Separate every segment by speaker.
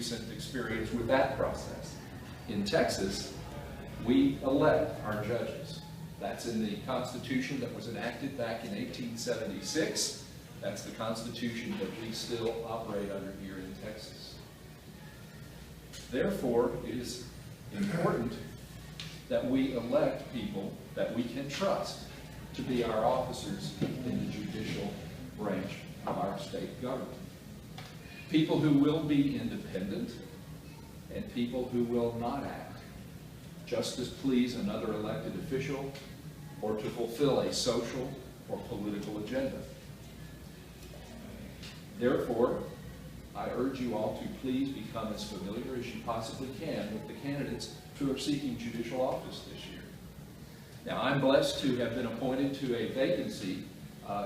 Speaker 1: recent experience with that process. In Texas, we elect our judges. That's in the Constitution that was enacted back in 1876. That's the Constitution that we still operate under here in Texas. Therefore, it is important that we elect people that we can trust to be our officers in the judicial branch of our state government. People who will be independent and people who will not act just to please another elected official or to fulfill a social or political agenda. Therefore, I urge you all to please become as familiar as you possibly can with the candidates who are seeking judicial office this year. Now, I'm blessed to have been appointed to a vacancy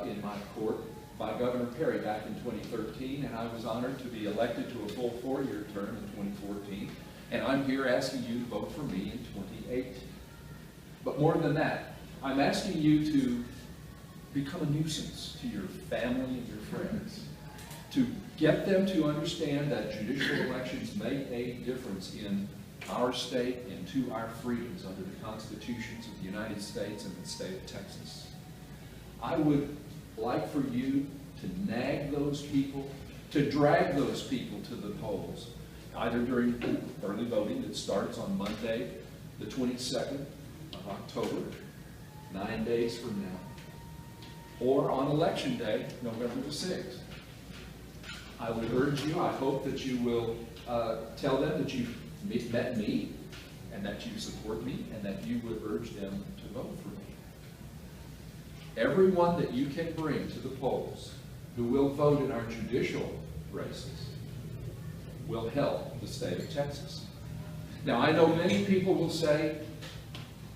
Speaker 1: in my court by Governor Perry back in 2013, and I was honored to be elected to a full 4-year term in 2014, and I'm here asking you to vote for me in 2018. But more than that, I'm asking you to become a nuisance to your family and your friends, to get them to understand that judicial elections make a difference in our state and to our freedoms under the constitutions of the United States and the state of Texas. I would like for you to nag those people, to drag those people to the polls, either during early voting that starts on Monday, the 22nd of October, 9 days from now, or on Election Day, November the 6th. I would urge you, I hope that you will tell them that you've met me and that you support me and that you would urge them to vote for me. Everyone that you can bring to the polls who will vote in our judicial races will help the state of Texas. Now, I know many people will say,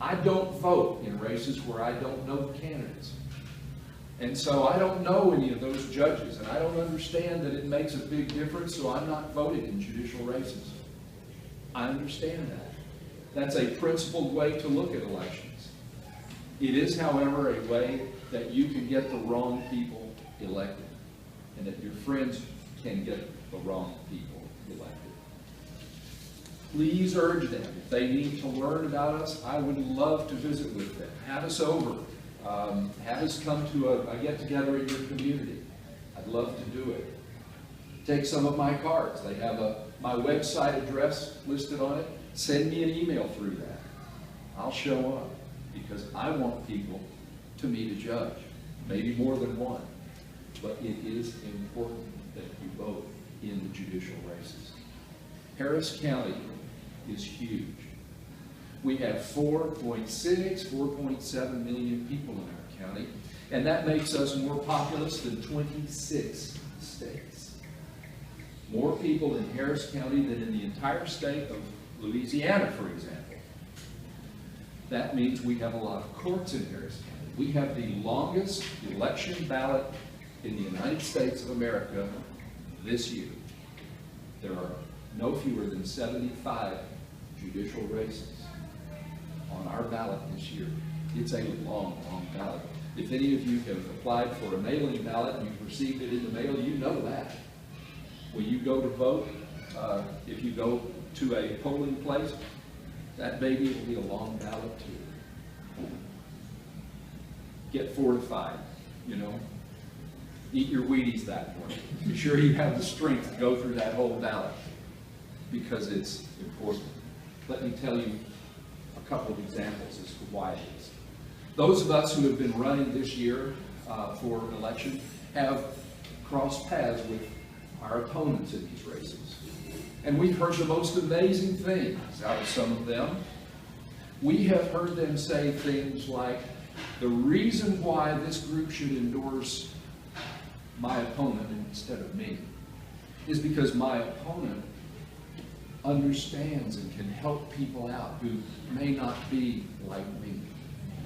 Speaker 1: I don't vote in races where I don't know the candidates. And so I don't know any of those judges, and I don't understand that it makes a big difference, so I'm not voting in judicial races. I understand that. That's a principled way to look at elections. It is, however, a way that you can get the wrong people elected, and that your friends can get the wrong people elected. Please urge them. If they need to learn about us, I would love to visit with them. Have us over. Have us come to a get-together in your community. I'd love to do it. Take some of my cards. They have my website address listed on it. Send me an email through that. I'll show up because I want people to meet a judge, maybe more than one. But it is important that you vote in the judicial races. Harris County is huge. We have 4.6, 4.7 million people in our county, and that makes us more populous than 26 states. More people in Harris County than in the entire state of Louisiana, for example. That means we have a lot of courts in Harris County. We have the longest election ballot in the United States of America this year. There are no fewer than 75 judicial races on our ballot this year. It's a long, long ballot. If any of you have applied for a mailing ballot and you've received it in the mail, you know that. When you go to vote, if you go to a polling place, that baby will be a long ballot too. Get fortified, you know. Eat your Wheaties that morning. Be sure you have the strength to go through that whole ballot because it's important. Let me tell you a couple of examples as to why it is. Those of us who have been running this year for an election have crossed paths with our opponents in these races. And we've heard the most amazing things out of some of them. We have heard them say things like, the reason why this group should endorse my opponent instead of me is because my opponent understands and can help people out who may not be like me,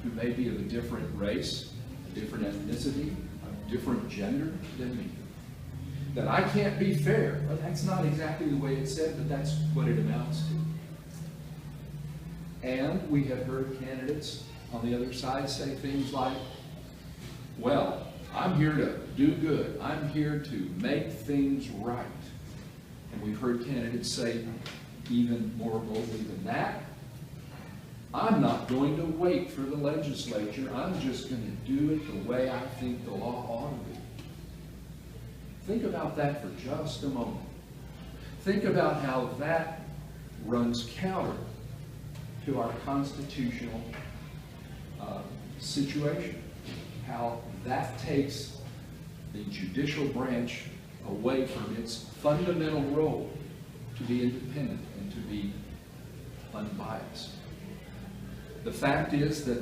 Speaker 1: who may be of a different race, a different ethnicity, a different gender than me. That I can't be fair. Well, that's not exactly the way it's said, but that's what it amounts to. And we have heard candidates on the other side say things like, well, I'm here to do good. I'm here to make things right. And we've heard candidates say even more boldly than that, I'm not going to wait for the legislature. I'm just going to do it the way I think the law ought to be. Think about that for just a moment. Think about how that runs counter to our constitutional situation. How that takes the judicial branch away from its fundamental role to be independent and to be unbiased. The fact is that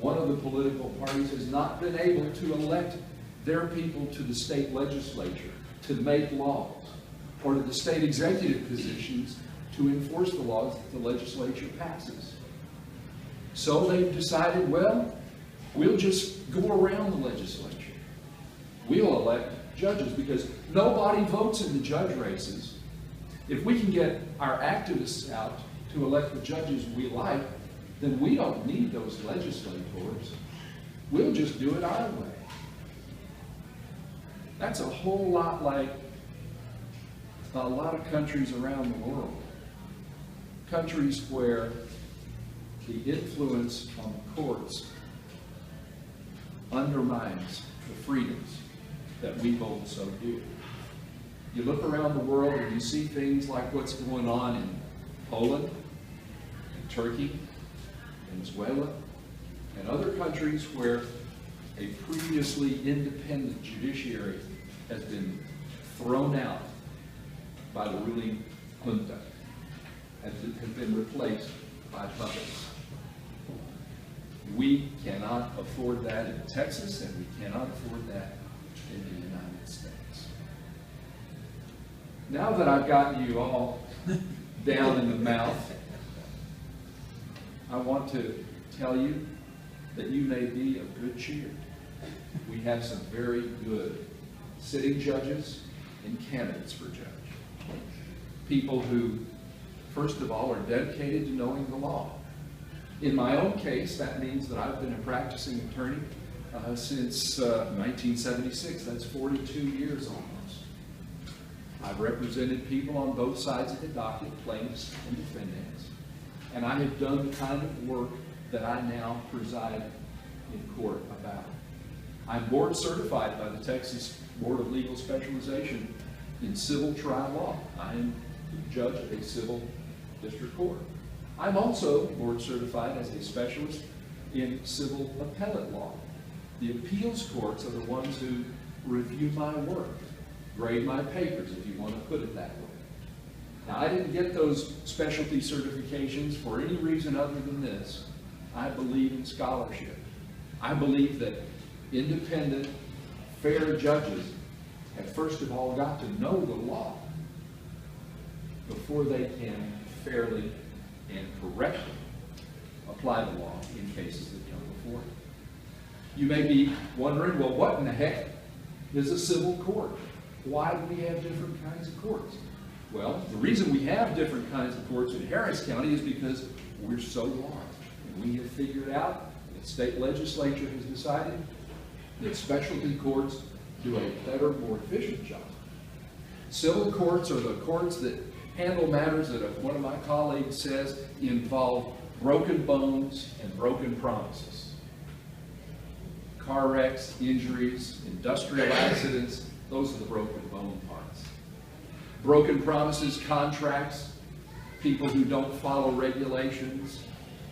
Speaker 1: one of the political parties has not been able to elect their people to the state legislature to make laws, or to the state executive positions to enforce the laws that the legislature passes. So they've decided, well, we'll just go around the legislature. We'll elect judges because nobody votes in the judge races. If we can get our activists out to elect the judges we like, then we don't need those legislators. We'll just do it our way. That's a whole lot like a lot of countries around the world. Countries where the influence on the courts undermines the freedoms that we hold so dear. You look around the world and you see things like what's going on in Poland, and Turkey, Venezuela, and other countries where a previously independent judiciary has been thrown out by the ruling junta, has been replaced by puppets. We cannot afford that in Texas, and we cannot afford that in the United States. Now that I've gotten you all down in the mouth, I want to tell you that you may be of good cheer. We have some very good sitting judges and candidates for judge. People who, first of all, are dedicated to knowing the law. In my own case, that means that I've been a practicing attorney since 1976. That's 42 years almost. I've represented people on both sides of the docket, plaintiffs and defendants, and I have done the kind of work that I now preside in court about. I'm board certified by the Texas Board of Legal Specialization in civil trial law. I am the judge of a civil district court. I'm also board certified as a specialist in civil appellate law. The appeals courts are the ones who review my work, grade my papers, if you want to put it that way. Now, I didn't get those specialty certifications for any reason other than this. I believe in scholarship. I believe that independent, fair judges have first of all got to know the law before they can fairly and correctly apply the law in cases that come before it. You may be wondering, well, what in the heck is a civil court? Why do we have different kinds of courts? Well, the reason we have different kinds of courts in Harris County is because we're so large. And we have figured out, the state legislature has decided, that specialty courts do a better, more efficient job. Civil courts are the courts that handle matters that, one of my colleagues says, involve broken bones and broken promises. Car wrecks, injuries, industrial accidents, those are the broken bone parts. Broken promises, contracts, people who don't follow regulations,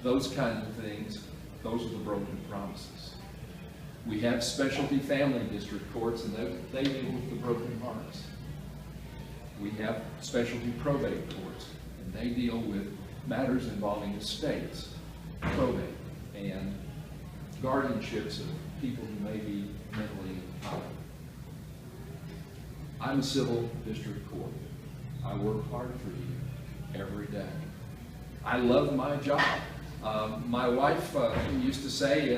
Speaker 1: those kinds of things, those are the broken promises. We have specialty family district courts, and they deal with the broken hearts. We have specialty probate courts, and they deal with matters involving estates, probate, and guardianships of people who may be mentally incompetent. I'm a civil district court. I work hard for you every day. I love my job. My wife used to say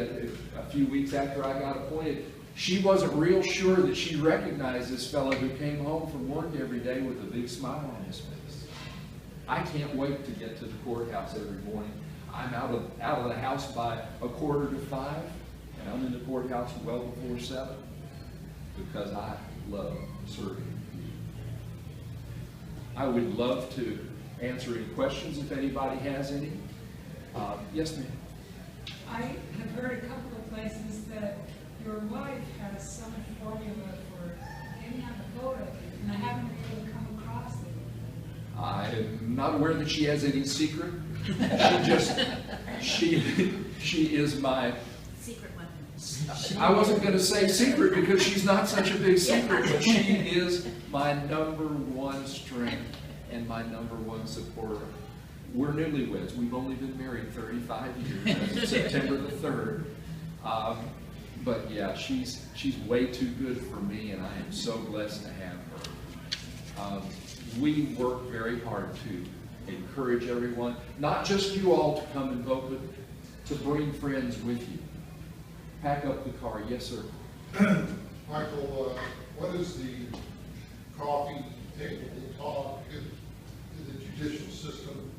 Speaker 1: a few weeks after I got appointed, she wasn't real sure that she recognized this fellow who came home from work every day with a big smile on his face. I can't wait to get to the courthouse every morning. I'm out of the house by 4:45, and I'm in the courthouse well before 7 because I love serving you. I would love to answer any questions if anybody has any. Yes, ma'am.
Speaker 2: I have heard a couple of places that your wife has some formula for getting on the photo, and I haven't really come across it.
Speaker 1: I'm not aware that she has any secret. She is my,
Speaker 3: Secret one.
Speaker 1: I wasn't going to say secret because she's not such a big secret, but she is my #1 strength and my #1 supporter. We're newlyweds. We've only been married 35 years, as of September the 3rd. But yeah, she's way too good for me, and I am so blessed to have her. We work very hard to encourage everyone, not just you all to come and vote, but to bring friends with you. Pack up the car. Yes, sir.
Speaker 4: Michael, what is the coffee table talk in the judicial system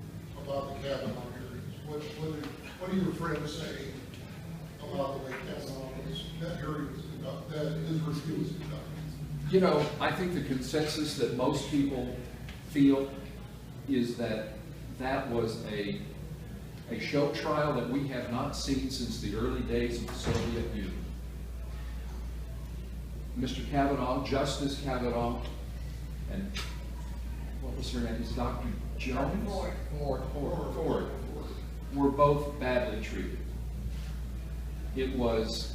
Speaker 4: about the Kavanaugh hearings? What do your friends say about the way Kavanaugh that hearing was conducted, that Israel was conducted?
Speaker 1: You know, I think the consensus that most people feel is that that was a show trial that we have not seen since the early days of the Soviet Union. Mr. Kavanaugh, Justice Kavanaugh, and what was her name? Is Dr. Jones? Ford. Were both badly treated. It was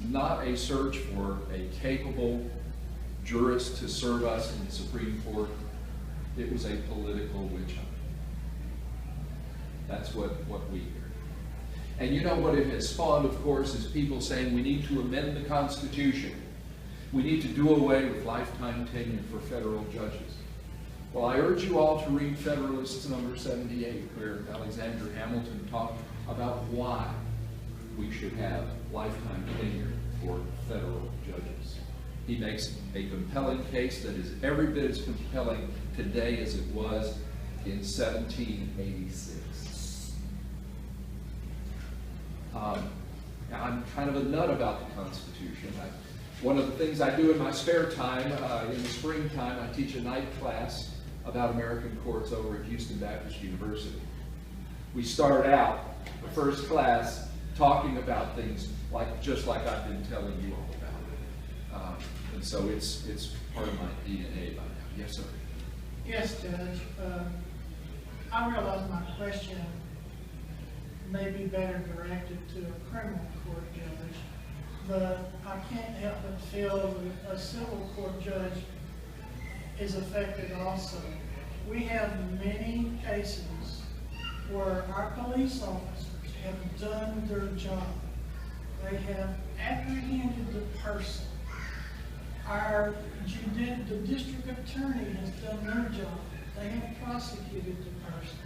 Speaker 1: not a search for a capable jurist to serve us in the Supreme Court. It was a political witch hunt. That's what we hear. And you know what it has spawned, of course, is people saying we need to amend the Constitution. We need to do away with lifetime tenure for federal judges. Well, I urge you all to read Federalists number 78, where Alexander Hamilton talked about why we should have lifetime tenure for federal judges. He makes a compelling case that is every bit as compelling today as it was in 1786. I'm kind of a nut about the Constitution. One of the things I do in my spare time, in the springtime, I teach a night class about American courts over at Houston Baptist University. We start out the first class talking about things just like I've been telling you all about. And so it's part of my DNA by now. Yes, sir.
Speaker 5: Yes, Judge. I realize my question may be better directed to a criminal court judge, but I can't help but feel that a civil court judge is affected also. We have many cases where our police officers have done their job. They have apprehended the person. The district attorney has done their job. They have prosecuted the person.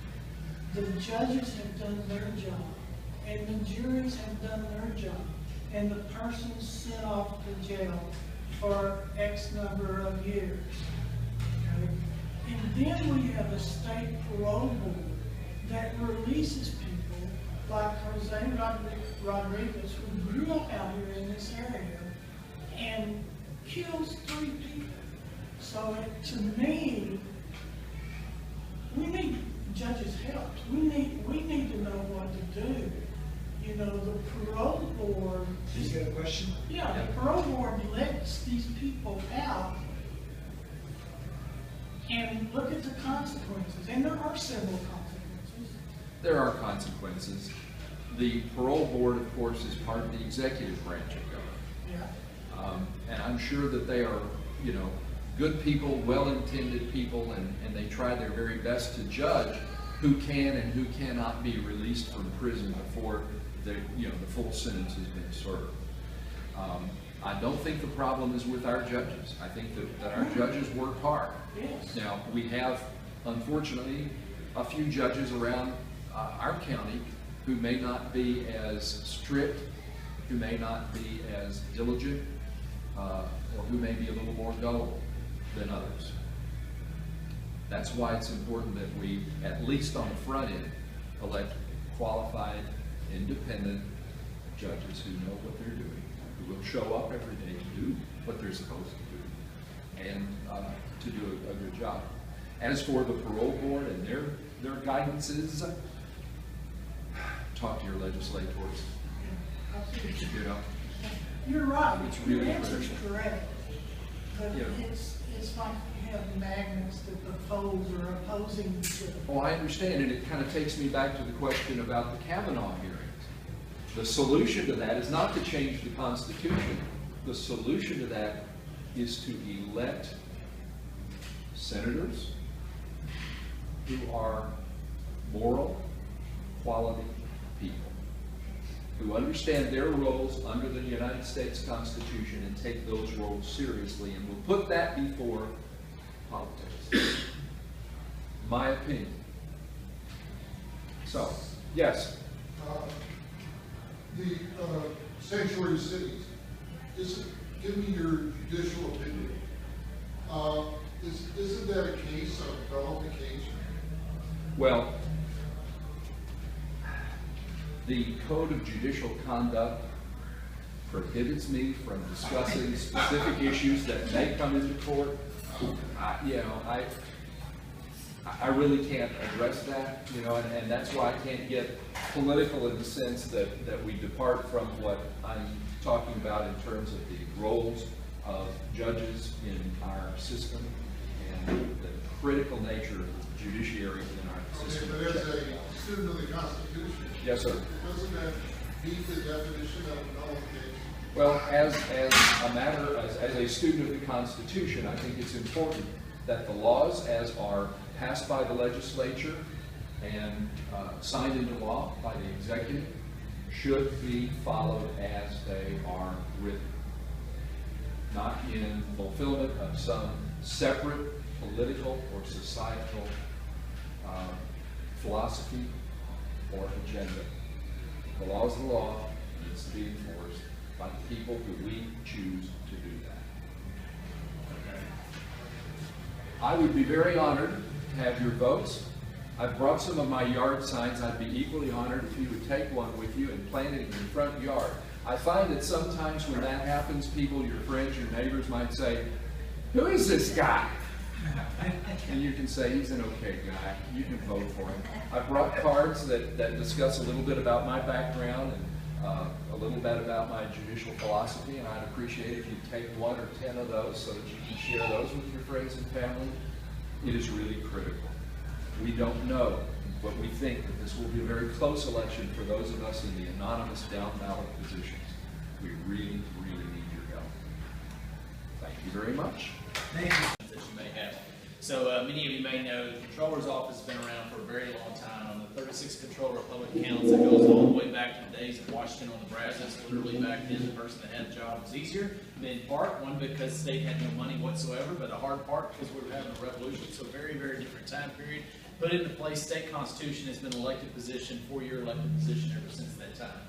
Speaker 5: The judges have done their job. And the juries have done their job. And the person's sent off to jail for X number of years. Okay? And then we have a state parole board that releases people like Jose Rodriguez, who grew up out here in this area, and kills 3 people. So to me, we need judges' help. We need to know what to do. You know, the parole board.
Speaker 6: Is that a question?
Speaker 5: Yeah, the parole board lets these people out, and look at the consequences. And there are several consequences.
Speaker 1: There are consequences. The parole board, of course, is part of the executive branch of government.
Speaker 5: Yeah.
Speaker 1: And I'm sure that they are, you know, good people, well-intended people, and they try their very best to judge who can and who cannot be released from prison before the full sentence has been served. I don't think the problem is with our judges. I think that our judges work hard.
Speaker 5: Yes.
Speaker 1: Now, we have, unfortunately, a few judges around our county who may not be as strict, who may not be as diligent, or who may be a little more gullible than others. That's why it's important that we, at least on the front end, elect qualified, independent judges who know what they're doing, who will show up every day to do what they're supposed to do, and to do a good job. As for the parole board and their guidances, talk to your legislators. You know,
Speaker 5: You're right.
Speaker 1: It's really
Speaker 5: Your answer's
Speaker 1: critical.
Speaker 5: correct. But
Speaker 1: Yeah.
Speaker 5: it's like you have magnets that oppose or opposing each other.
Speaker 1: well, I understand, and it kind of takes me back to the question about the Kavanaugh hearings. The solution to that is not to change the Constitution. The solution to that is to elect senators who are moral, quality people, who understand their roles under the United States Constitution and take those roles seriously, and will put that before politics. My opinion. So, yes.
Speaker 4: The sanctuary cities, give me your judicial opinion. Isn't that a case, a developed case?
Speaker 1: Well, the Code of Judicial Conduct prohibits me from discussing specific issues that may come into court. I really can't address that, and that's why I can't get political in the sense that we depart from what I'm talking about in terms of the roles of judges in our system and the critical nature of the judiciary in our system.
Speaker 4: Okay, but as a student of the Constitution,
Speaker 1: Yes, sir.
Speaker 4: doesn't that meet the definition of nullification?
Speaker 1: Well, as a student of the Constitution, I think it's important that the laws as are passed by the legislature and signed into law by the executive should be followed as they are written, not in fulfillment of some separate political or societal philosophy or agenda. The law is the law, and it's to be enforced by the people who we choose to do that. Okay. I would be very honored to have your votes. I've brought some of my yard signs. I'd be equally honored if you would take one with you and plant it in your front yard. I find that sometimes when that happens, people, your friends, your neighbors might say, "Who is this guy?" And you can say, "He's an okay guy. You can vote for him." I brought cards that discuss a little bit about my background and a little bit about my judicial philosophy, and I'd appreciate if you'd take 1 or 10 of those so that you can share those with your friends and family. It is really critical. We don't know, but we think that this will be a very close election for those of us in the anonymous down ballot positions. We really, really need your help. Thank you very much.
Speaker 3: Thank you. That you may have. So many of you may know the Controller's Office has been around for a very long time. On the 36th Controller of Public Accounts, it goes all the way back to the days of Washington on Nebraska. Literally back then, the person that had a job was easier. In part, one, because the state had no money whatsoever, but a hard part because we were having a revolution. So very, very different time period. Put into place, state constitution has been an elected position, 4-year elected position ever since that time.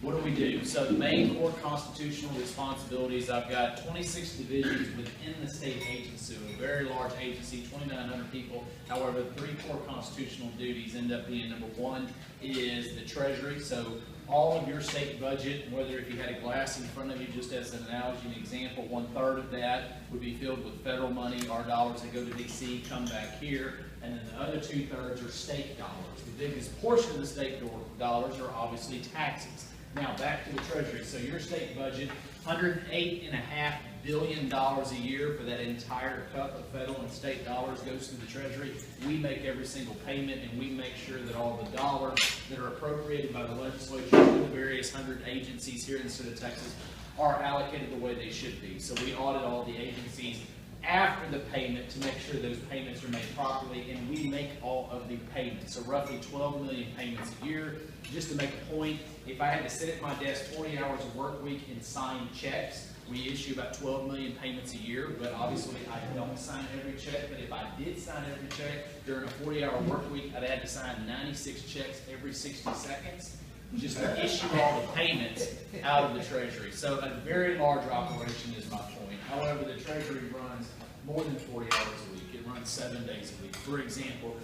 Speaker 3: What do we do? So the main core constitutional responsibilities, I've got 26 divisions within the state agency, a very large agency, 2,900 people. However, the 3 core constitutional duties end up being, number 1 is the Treasury. So all of your state budget, whether if you had a glass in front of you, just as an analogy, an example, 1/3 of that would be filled with federal money, our dollars that go to DC, come back here, and then the other 2/3 are state dollars. The biggest portion of the state dollars are obviously taxes. Now back to the Treasury. So your state budget, $108.5 billion a year for that entire cup of federal and state dollars goes to the Treasury. We make every single payment, and we make sure that all the dollars that are appropriated by the legislature to the various 100 agencies here in the state of Texas are allocated the way they should be. So we audit all the agencies after the payment to make sure those payments are made properly, and we make all of the payments. So roughly 12 million payments a year. Just to make a point, if I had to sit at my desk 20 hours a work week and sign checks, we issue about 12 million payments a year, but obviously I don't sign every check. But if I did sign every check during a 40-hour work week, I'd have to sign 96 checks every 60 seconds just to issue all the payments out of the Treasury. So a very large operation is my point. However, the Treasury runs more than 40 hours a week. It runs 7 days a week. For example,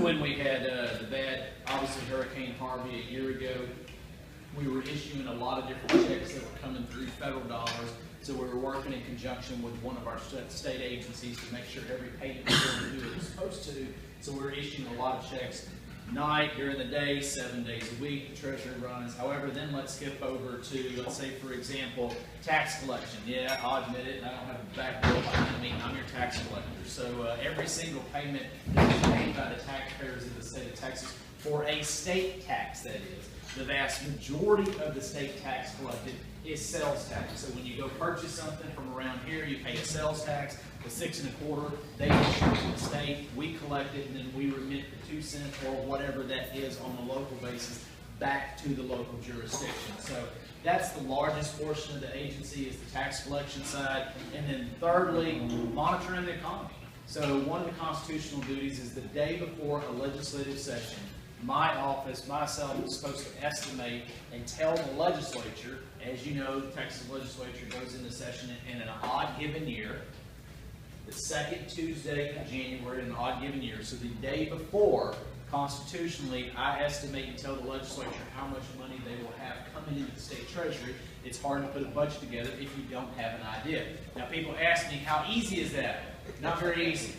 Speaker 3: when we had the bad, obviously, Hurricane Harvey a year ago, we were issuing a lot of different checks that were coming through federal dollars. So we were working in conjunction with one of our state agencies to make sure every payment was going to do what it was supposed to. So we were issuing a lot of checks night, during the day, 7 days a week, the treasury runs. However, then let's skip over to, let's say, for example, tax collection. Yeah, I'll admit it, and I don't have a back door behind me. I'm your tax collector. So every single payment that is paid by the taxpayers in the state of Texas for a state tax, that is, the vast majority of the state tax collected is sales tax. So when you go purchase something from around here, you pay a sales tax, the 6 1/4, they issue it to the state, we collect it, and then we remit the 2 cents or whatever that is on a local basis back to the local jurisdiction. So that's the largest portion of the agency, is the tax collection side. And then thirdly, monitoring the economy. So one of the constitutional duties is the day before a legislative session, my office, myself, is supposed to estimate and tell the legislature. As you know, the Texas legislature goes into session in an odd given year, the second Tuesday of January in an odd given year. So the day before, constitutionally, I estimate and tell the legislature how much money they will have coming into the state treasury. It's hard to put a budget together if you don't have an idea. Now, people ask me, how easy is that? Not very easy.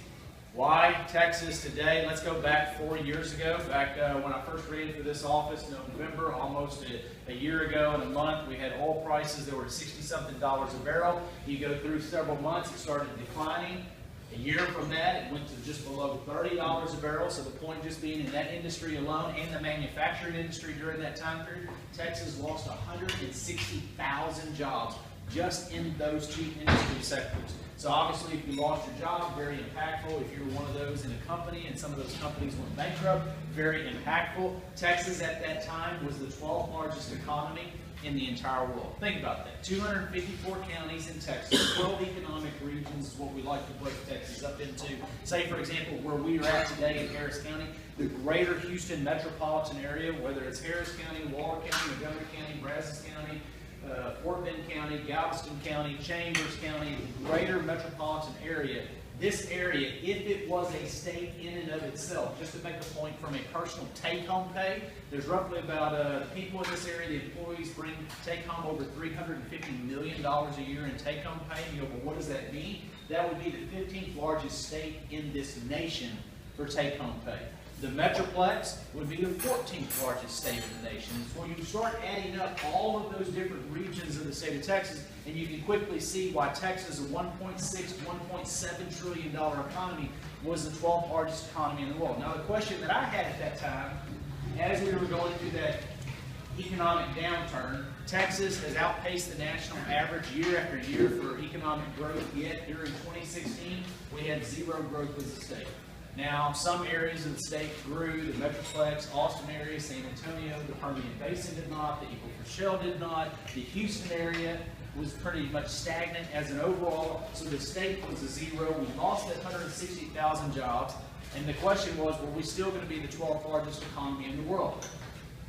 Speaker 3: Why Texas today? Let's go back 4 years ago, back when I first ran for this office in November, almost a year ago in a month. We had oil prices that were $60-something a barrel. You go through several months, it started declining. A year from that, it went to just below $30 a barrel. So the point just being, in that industry alone and the manufacturing industry during that time period, Texas lost 160,000 jobs just in those two industry sectors. So obviously, if you lost your job, very impactful. If you're one of those in a company and some of those companies went bankrupt, very impactful. Texas at that time was the 12th largest economy in the entire world. Think about that. 254 counties in Texas, 12 economic regions is what we like to break Texas up into. Say, for example, where we are at today in Harris County, the greater Houston metropolitan area, whether it's Harris County, Waller County, Montgomery County, Brazos County, Fort Bend County, Galveston County, Chambers County, the greater metropolitan area. This area, if it was a state in and of itself, just to make a point from a personal take-home pay, there's roughly about people in this area, the employees take home over $350 million a year in take-home pay. And you go, well, what does that mean? That would be the 15th largest state in this nation for take-home pay. The Metroplex would be the 14th largest state in the nation. So when you start adding up all of those different regions of the state of Texas, and you can quickly see why Texas, a $1.6, $1.7 trillion economy, was the 12th largest economy in the world. Now, the question that I had at that time, as we were going through that economic downturn, Texas has outpaced the national average year after year for economic growth, yet during 2016, we had zero growth as a state. Now, some areas of the state grew, the Metroplex, Austin area, San Antonio, the Permian Basin did not, the Eagle Ford Shale did not, the Houston area was pretty much stagnant as an overall, so the state was a zero. We lost that 160,000 jobs, and the question was, were we still going to be the 12th largest economy in the world?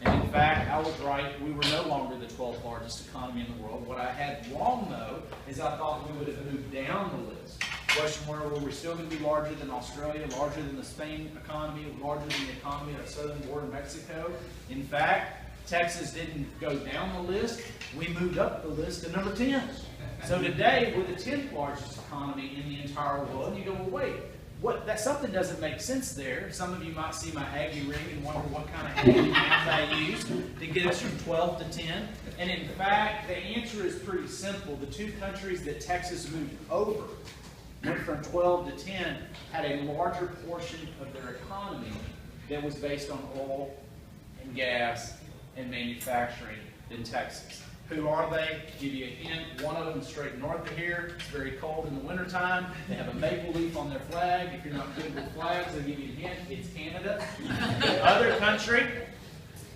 Speaker 3: And in fact, I was right, we were no longer the 12th largest economy in the world. What I had wrong, though, is I thought we would have moved down the list. Question were we still going to be larger than Australia, larger than the Spain economy, larger than the economy of southern border Mexico? In fact, Texas didn't go down the list. We moved up the list to number 10. So today, we're the 10th largest economy in the entire world. And you go, well, wait, something doesn't make sense there. Some of you might see my Aggie ring and wonder what kind of Aggie math I used to get us from 12 to 10. And in fact, the answer is pretty simple. The two countries that Texas moved over, went from 12 to 10, had a larger portion of their economy that was based on oil and gas and manufacturing than Texas. Who are they? Give you a hint. One of them is straight north of here. It's very cold in the wintertime. They have a maple leaf on their flag. If you're not good with flags, I'll give you a hint. It's Canada. The other country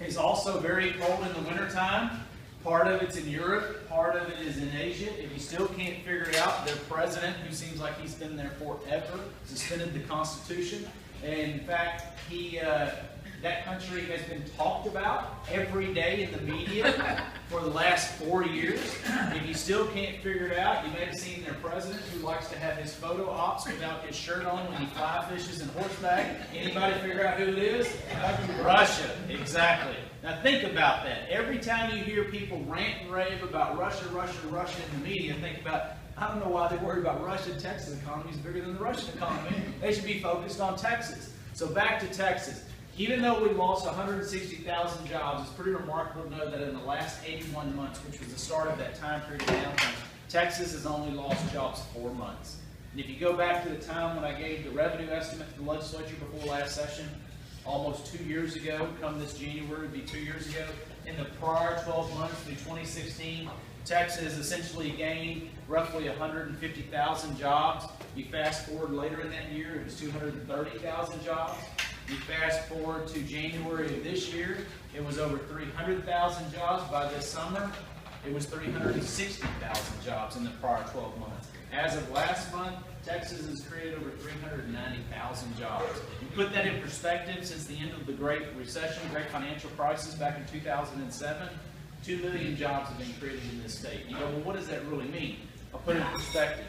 Speaker 3: is also very cold in the wintertime. Part of it's in Europe, part of it is in Asia. If you still can't figure it out, their president, who seems like he's been there forever, suspended the Constitution. And in fact, That country has been talked about every day in the media for the last 4 years. If you still can't figure it out, you may have seen their president who likes to have his photo ops without his shirt on when he fly fishes in horseback. Anybody figure out who it is? Russia, exactly. Now think about that. Every time you hear people rant and rave about Russia, Russia, Russia in the media, think about, I don't know why they worry about Russia. Texas economy is bigger than the Russian economy. They should be focused on Texas. So back to Texas. Even though we lost 160,000 jobs, it's pretty remarkable to know that in the last 81 months, which was the start of that time period of downturn, Texas has only lost jobs 4 months. And if you go back to the time when I gave the revenue estimate to the legislature before last session, almost 2 years ago, come this January, it would be 2 years ago, in the prior 12 months through 2016, Texas essentially gained roughly 150,000 jobs. You fast forward later in that year, it was 230,000 jobs. You fast forward to January of this year, it was over 300,000 jobs. By this summer, it was 360,000 jobs in the prior 12 months. As of last month, Texas has created over 390,000 jobs. You put that in perspective, since the end of the Great Recession, Great Financial Crisis back in 2007, 2 million jobs have been created in this state. You go, well, what does that really mean? I'll put it in perspective.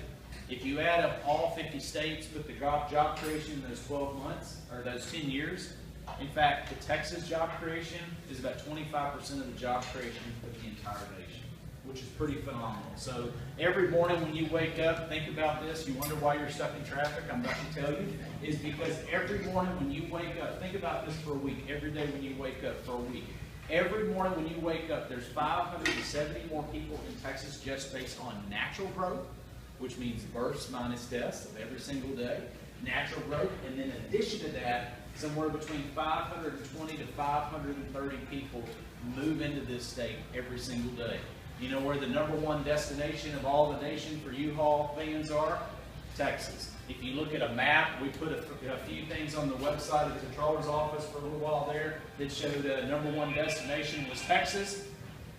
Speaker 3: If you add up all 50 states with the job creation in those 12 months, or those 10 years, in fact, the Texas job creation is about 25% of the job creation for the entire nation, which is pretty phenomenal. So every morning when you wake up, think about this. You wonder why you're stuck in traffic. I'm about to tell you, is because every morning when you wake up, think about this for a week, every day when you wake up for a week. Every morning when you wake up, there's 570 more people in Texas just based on natural growth, which means births minus deaths of every single day, natural growth, and then in addition to that, somewhere between 520 to 530 people move into this state every single day. You know where the #1 destination of all the nation for U-Haul fans are? Texas. If you look at a map, we put a few things on the website of the Controller's Office for a little while there that showed #1 destination was Texas.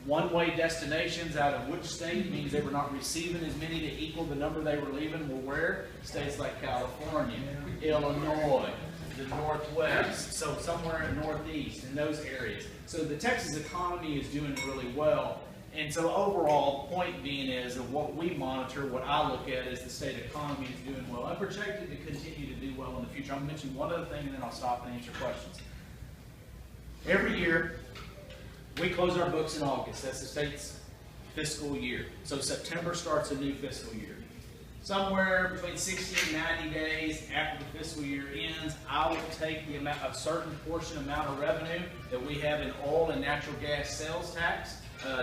Speaker 3: One-way destinations out of which state means they were not receiving as many to equal the number they were leaving were where? States like California, Illinois, the Northwest, so somewhere in Northeast, in those areas. So the Texas economy is doing really well. And so overall, the point being is of what we monitor, what I look at is the state economy is doing well. I'm projected to continue to do well in the future. I'm going to mention one other thing and then I'll stop and answer questions. Every year, we close our books in August. That's the state's fiscal year. So September starts a new fiscal year. Somewhere between 60 and 90 days after the fiscal year ends, I will take the amount, a certain portion amount of revenue that we have in oil and natural gas sales tax,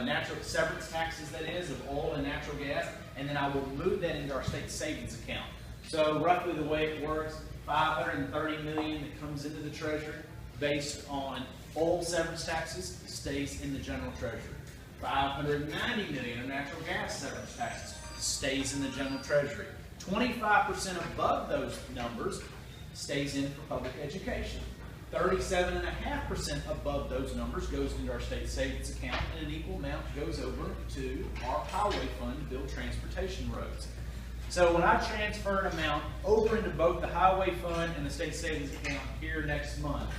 Speaker 3: natural severance taxes that is, of oil and natural gas, and then I will move that into our state savings account. So roughly the way it works, $530 million that comes into the treasury based on oil severance taxes stays in the general treasury. $590 million of natural gas severance taxes stays in the general treasury. 25% above those numbers stays in for public education. 37.5% above those numbers goes into our state savings account, and an equal amount goes over to our highway fund to build transportation roads. So when I transfer an amount over into both the highway fund and the state savings account here next month,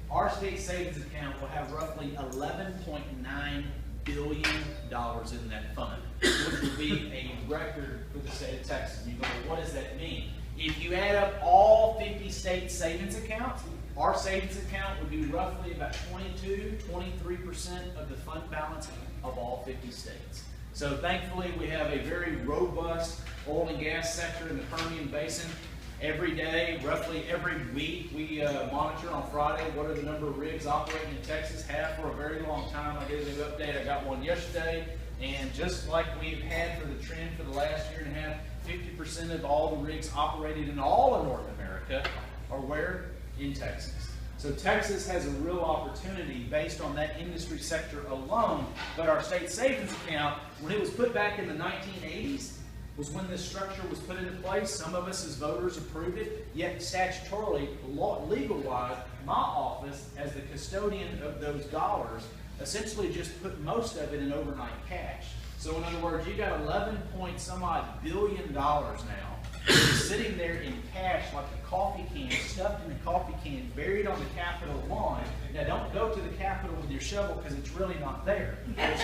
Speaker 3: our state savings account will have roughly $11.9 billion in that fund, which will be a record for the state of Texas. And you go, well, what does that mean? If you add up all 50 state savings accounts, our savings account would be roughly about 22-23% of the fund balance of all 50 states. So thankfully, we have a very robust oil and gas sector in the Permian Basin. Every day, roughly every week, we monitor on Friday what are the number of rigs operating in Texas. Have for a very long time. I get a new update. I got one yesterday. And just like we've had for the trend for the last year and a half, 50% of all the rigs operated in all of North America are where? In Texas. So Texas has a real opportunity based on that industry sector alone. But our state savings account, when it was put back in the 1980s, was when this structure was put into place. Some of us as voters approved it, yet statutorily, legal-wise, my office, as the custodian of those dollars, essentially just put most of it in overnight cash. So in other words, you got 11 point some odd billion now It is sitting there in cash like a coffee can, stuffed in a coffee can, buried on the Capitol lawn. Now, don't go to the Capitol with your shovel because it's really not there.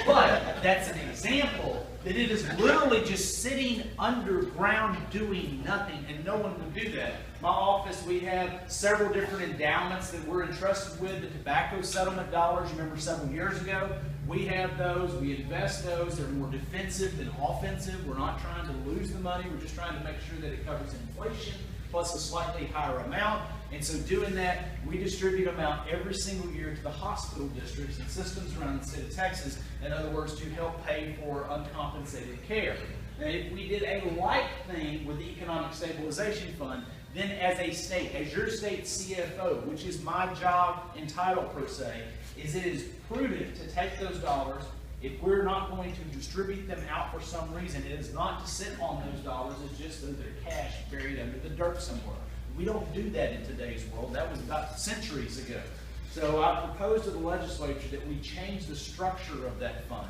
Speaker 3: But that's an example that it is literally just sitting underground doing nothing, and no one would do that. My office, we have several different endowments that we're entrusted with. The tobacco settlement dollars, remember several years ago? We have those, we invest those. They're more defensive than offensive. We're not trying to lose the money. We're just trying to make sure that it covers inflation plus a slightly higher amount. And so doing that, we distribute them out every single year to the hospital districts and systems around the state of Texas. In other words, to help pay for uncompensated care. Now, if we did a like thing with the Economic Stabilization Fund, then as a state, as your state CFO, which is my job and title per se, is it is prudent to take those dollars. If we're not going to distribute them out for some reason, it is not to sit on those dollars, it's just that they're cash buried under the dirt somewhere. We don't do that in today's world. That was about centuries ago. So I proposed to the legislature that we change the structure of that fund.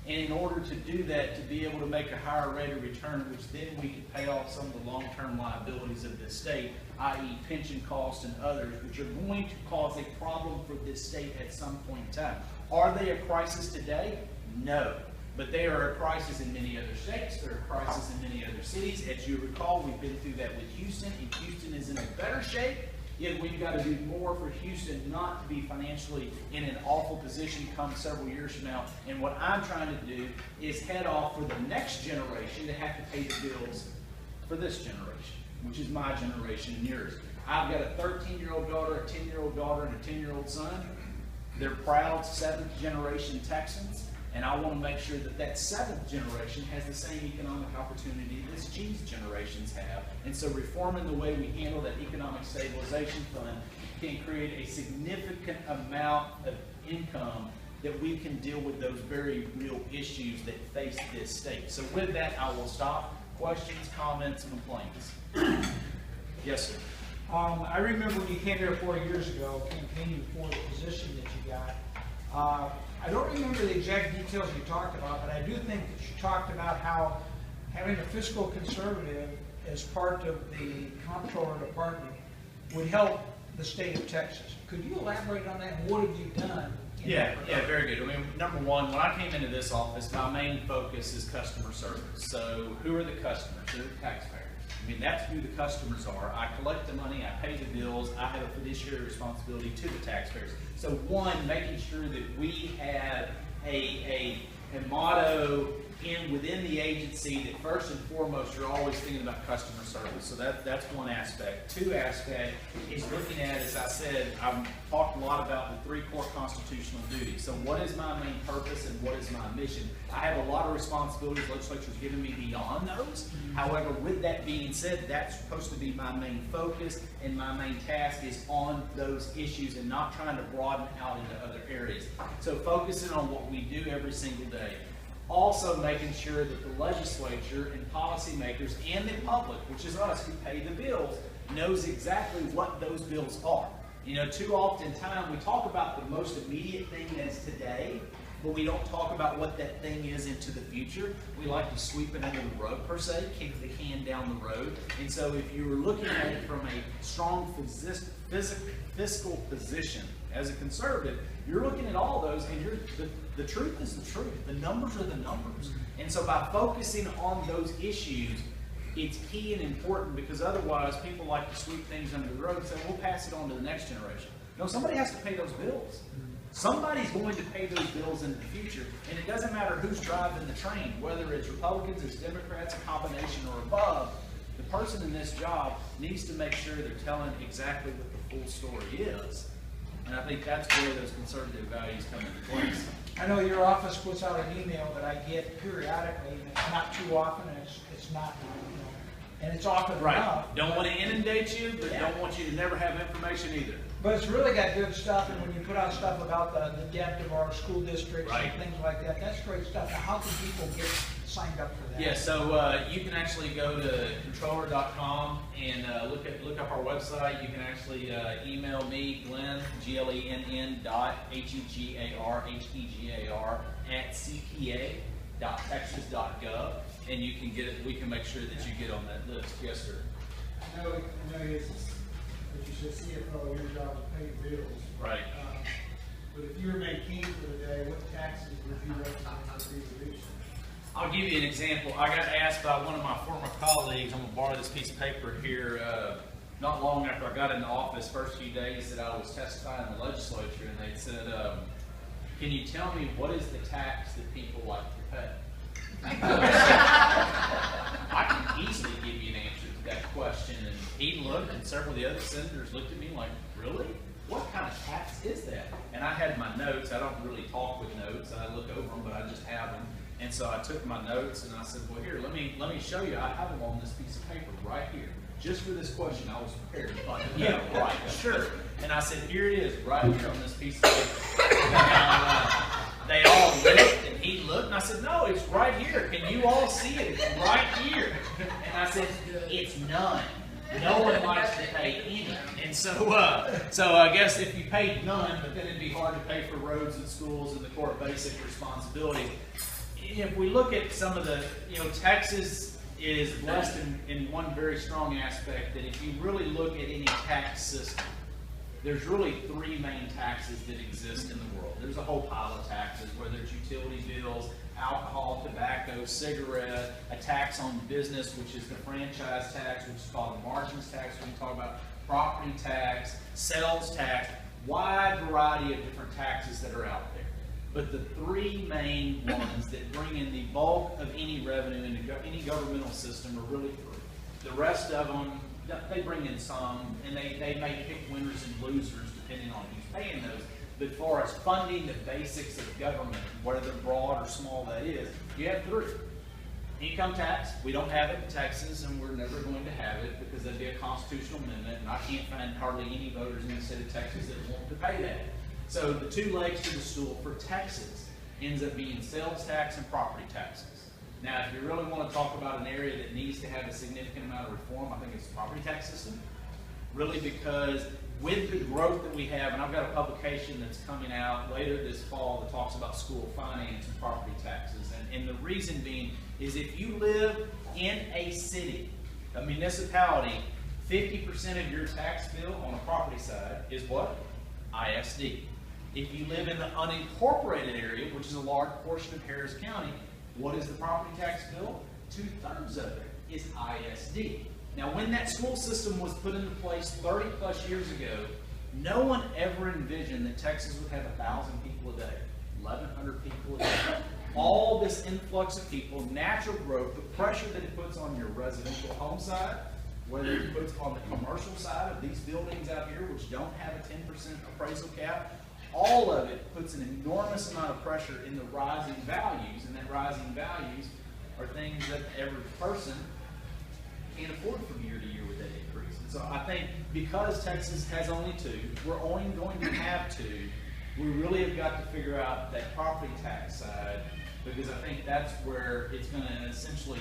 Speaker 3: And in order to do that, to be able to make a higher rate of return, which then we could pay off some of the long-term liabilities of this state, i.e. pension costs and others, which are going to cause a problem for this state at some point in time. Are they a crisis today? No. But they are a crisis in many other states. They're a crisis in many other cities. As you recall, we've been through that with Houston, and Houston is in a better shape. Yet we've got to do more for Houston not to be financially in an awful position come several years from now. And what I'm trying to do is head off for the next generation to have to pay the bills for this generation, which is my generation and yours. I've got a 13-year-old daughter, a 10-year-old daughter, and a 10-year-old son. They're proud 7th generation Texans. And I want to make sure that that 7th generation has the same economic opportunity as G's generations have. And so reforming the way we handle that economic stabilization fund can create a significant amount of income that we can deal with those very real issues that face this state. So with that, I will stop. Questions, comments, complaints? Yes, sir.
Speaker 6: I remember when you came here 4 years ago, campaigning for the position that you got. I don't remember the exact details you talked about, but I do think that you talked about how having a fiscal conservative as part of the comptroller department would help the state of Texas. Could you elaborate on that, and what have you done?
Speaker 3: Yeah, very good. I mean, number one, when I came into this office, my main focus is customer service. So who are the customers? They're the taxpayers. I mean, that's who the customers are. I collect the money, I pay the bills, I have a fiduciary responsibility to the taxpayers. So one, making sure that we have a motto within the agency that first and foremost you're always thinking about customer service. So that's one aspect. Two aspect is looking at, as I said, I've talked a lot about the 3 core constitutional duties. So what is my main purpose and what is my mission? I have a lot of responsibilities the legislature's given me beyond those. However, with that being said, that's supposed to be my main focus, and my main task is on those issues and not trying to broaden out into other areas. So focusing on what we do every single day. Also making sure that the legislature and policymakers and the public, which is us who pay the bills, knows exactly what those bills are. You know, too often time we talk about the most immediate thing that is today, but we don't talk about what that thing is into the future. We like to sweep it under the rug per se, kick the can down the road. And so if you were looking at it from a strong fiscal position as a conservative, you're looking at all those, and the truth is the truth. The numbers are the numbers. And so by focusing on those issues, it's key and important, because otherwise people like to sweep things under the rug and say, we'll pass it on to the next generation. No, somebody has to pay those bills. Somebody's going to pay those bills in the future, and it doesn't matter who's driving the train, whether it's Republicans, it's Democrats, a combination, or above. The person in this job needs to make sure they're telling exactly what the full story is. And I think that's where those conservative values come into place.
Speaker 6: I know your office puts out an email that I get periodically, and it's not too often, and it's not, and it's often enough.
Speaker 3: Don't want to inundate you, but don't want you to never have information either.
Speaker 6: But it's really got good stuff, and when you put out stuff about the depth of our school districts and things like that, that's great stuff. Now, how can people get signed up for that?
Speaker 3: Yeah, so you can actually go to controller.com and look up our website. You can actually email me, Glenn, Glenn.hegarhegar @cpa .texas.gov, and you can get it. We can make sure that you get on that list. Yes, sir.
Speaker 7: I know it's, as you said, CFO, your job is paying bills.
Speaker 3: Right.
Speaker 7: But if you were made king for the day, what taxes would you recommend to be reduced?
Speaker 3: I'll give you an example. I got asked by one of my former colleagues, I'm going to borrow this piece of paper here, not long after I got into office, first few days that I was testifying in the legislature, and they said, can you tell me what is the tax that people like to pay? I can easily give you an answer to that question. And he looked, and several of the other senators looked at me like, really? What kind of tax is that? And I had my notes. I don't really talk with notes. I look over them, but I just have them. And so I took my notes and I said, well, here, let me show you. I have them on this piece of paper right here. Just for this question, I was prepared. Like, yeah, right, sure. And I said, here it is, right here on this piece of paper. They all looked, and he looked, and I said, no, it's right here. Can you all see it? It's right here. And I said, it's none. No one likes to pay any. And so I guess if you paid none, but then it'd be hard to pay for roads and schools and the core basic responsibilities. If we look at some of the, Texas is blessed in one very strong aspect, that if you really look at any tax system, there's really three main taxes that exist in the world. There's a whole pile of taxes, whether it's utility bills, alcohol, tobacco, cigarette, a tax on business, which is the franchise tax, which is called the margins tax when we talk about property tax, sales tax, wide variety of different taxes that are out there. But the three main ones that bring in the bulk of any revenue into any governmental system are really three. The rest of them, they bring in some, and they may pick winners and losers depending on who's paying those. But as far as funding the basics of government, whether broad or small that is, you have three. Income tax, we don't have it in Texas, and we're never going to have it because that'd be a constitutional amendment, and I can't find hardly any voters in the state of Texas that want to pay that. So the two legs to the stool for Texas ends up being sales tax and property taxes. Now, if you really want to talk about an area that needs to have a significant amount of reform, I think it's the property tax system. Really, because with the growth that we have, and I've got a publication that's coming out later this fall that talks about school finance and property taxes. And the reason being is if you live in a city, a municipality, 50% of your tax bill on a property side is what? ISD. If you live in the unincorporated area, which is a large portion of Harris County, what is the property tax bill? 2/3 of it is ISD. Now, when that school system was put into place 30 plus years ago, no one ever envisioned that Texas would have 1,000 people a day, 1,100 people a day. All this influx of people, natural growth, the pressure that it puts on your residential home side, whether it puts on the commercial side of these buildings out here, which don't have a 10% appraisal cap, all of it puts an enormous amount of pressure in the rising values, and that rising values are things that every person can't afford from year to year with that increase. And so I think because Texas has only two, we're only going to have two, we really have got to figure out that property tax side, because I think that's where it's going to essentially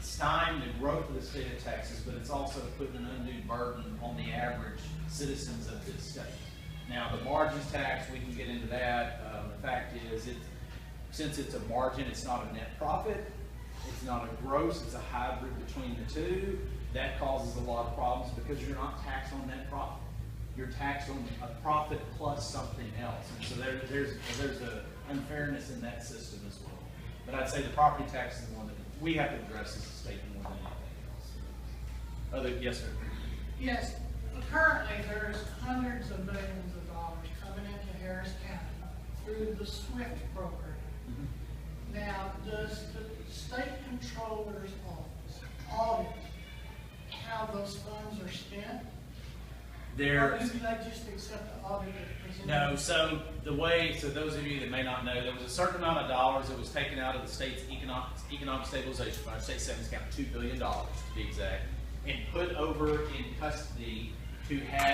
Speaker 3: stymie the growth of the state of Texas, but it's also putting an undue burden on the average citizens of this state. Now, the margins tax, we can get into that. The fact is, since it's a margin, it's not a net profit. It's not a gross. It's a hybrid between the two. That causes a lot of problems because you're not taxed on net profit. You're taxed on a profit plus something else. And so there's an unfairness in that system as well. But I'd say the property tax is the one that we have to address as a state more than anything else. Yes, sir.
Speaker 5: Yes, currently there's hundreds of millions of dollars coming into Harris County through the SWIFT program.
Speaker 3: Mm-hmm.
Speaker 5: Now, does the state controller's office audit how those funds are spent? Or do they just accept the audit that's presented?
Speaker 3: No, so those of you that may not know, there was a certain amount of dollars that was taken out of the state's economic stabilization fund, state savings account, $2 billion to be exact, and put over in custody to have